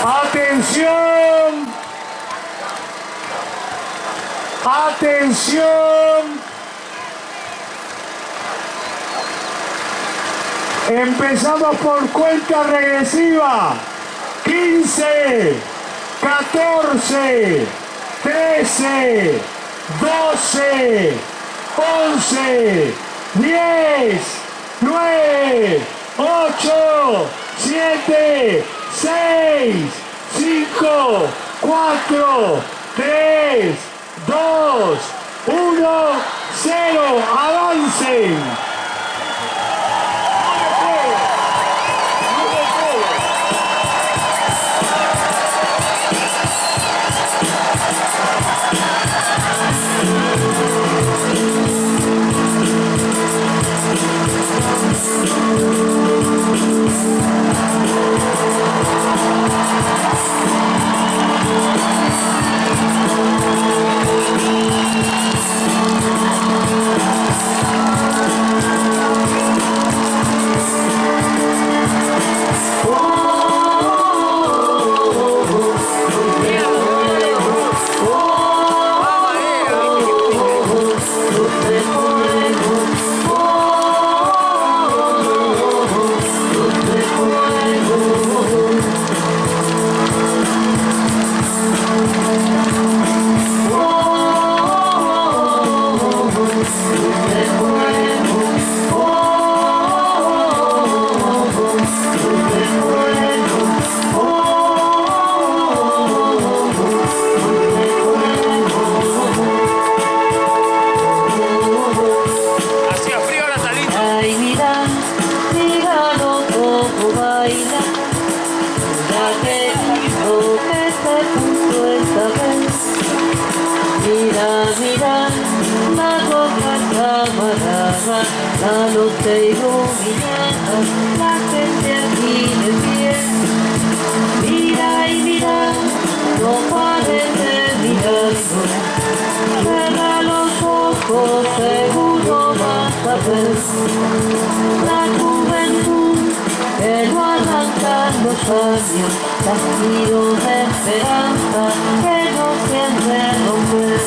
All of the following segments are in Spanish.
¡Atención! ¡Atención! Empezamos por cuenta regresiva. 15, 14, 13, 12, 11, 10, 9, 8, 7, 6, 5, 4, 3, 2, 1, 0. ¡Avancen! La luz te ilumina, la gente aquí de pie. Mira y mira, no pares de mirarlo. Cierra los ojos, seguro vas a ver la juventud que no arrancan los años, latidos de esperanza que no siempre romper.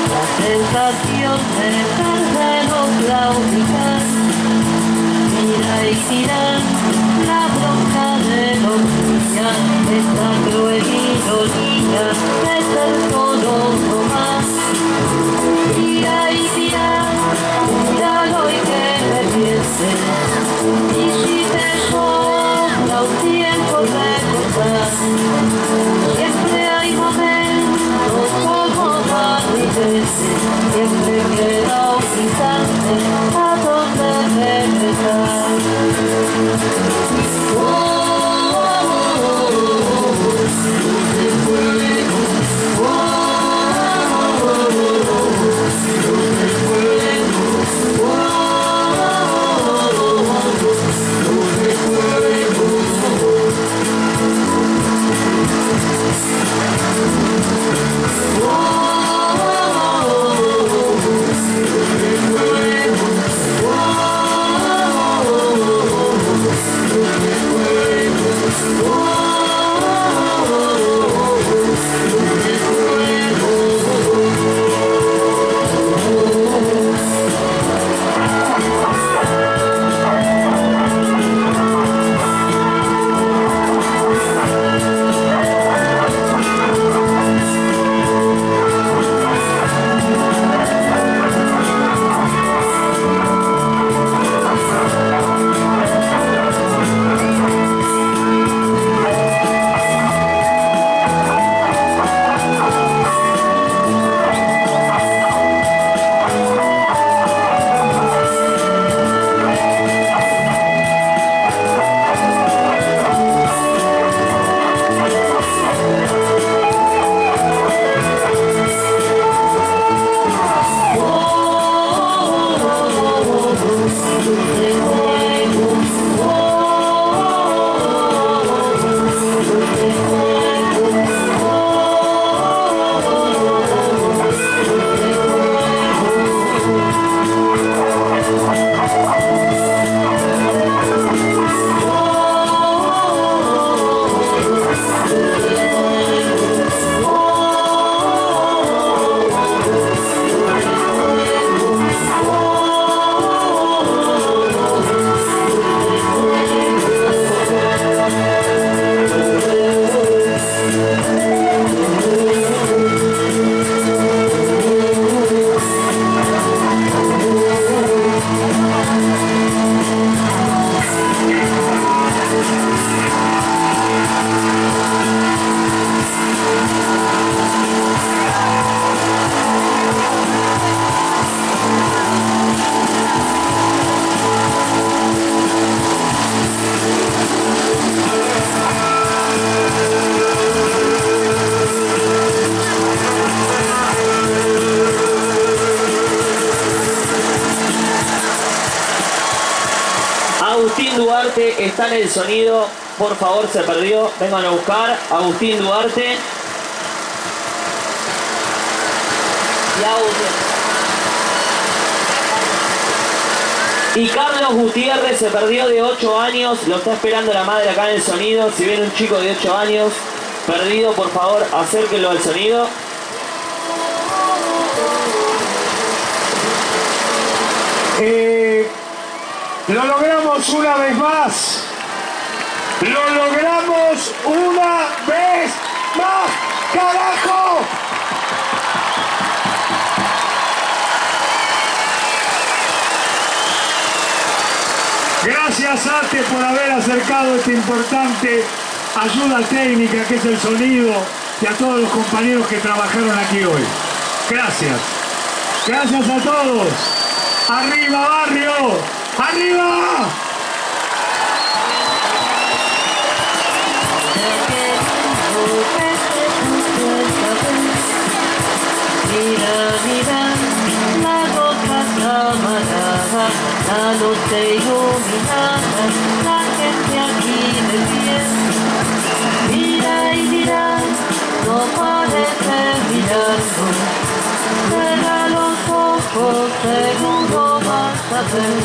La sensación de terreno claudicar. Mira y tira la bronca de los días, esta cruel ironía es el tono Duarte está en el sonido, por favor, se perdió. Vengan a buscar. Agustín Duarte. Y Agustín. Y Carlos Gutiérrez se perdió de 8 años, lo está esperando la madre acá en el sonido. Si viene un chico de 8 años perdido, por favor, acérquenlo al sonido. Lo logramos una vez más. Lo logramos una vez más. ¡Carajo! Gracias, Ate, por haber acercado esta importante ayuda técnica que es el sonido, y a todos los compañeros que trabajaron aquí hoy. Gracias. Gracias a todos. ¡Arriba, barrio! ¡Arriba! La noche iluminada, la gente aquí de pie. Mira y dirá, no parece mirando. Cierra los ojos, seguro vas a ver.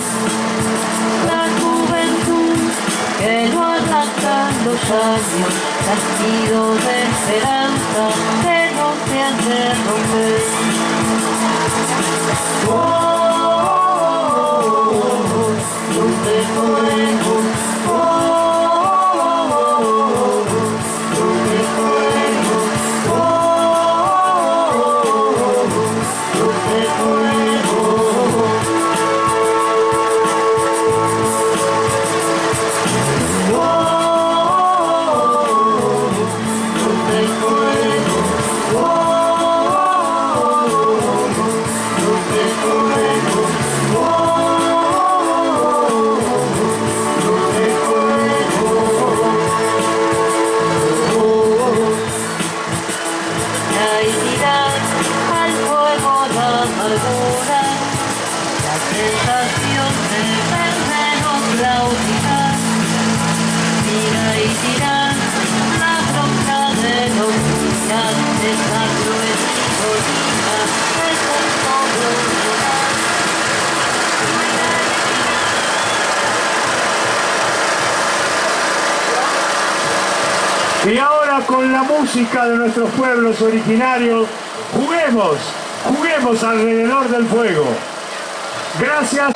La juventud que no atacan los años, latido de esperanza que no se han de romper. Y ahora, con la música de nuestros pueblos originarios, juguemos alrededor del fuego. Gracias.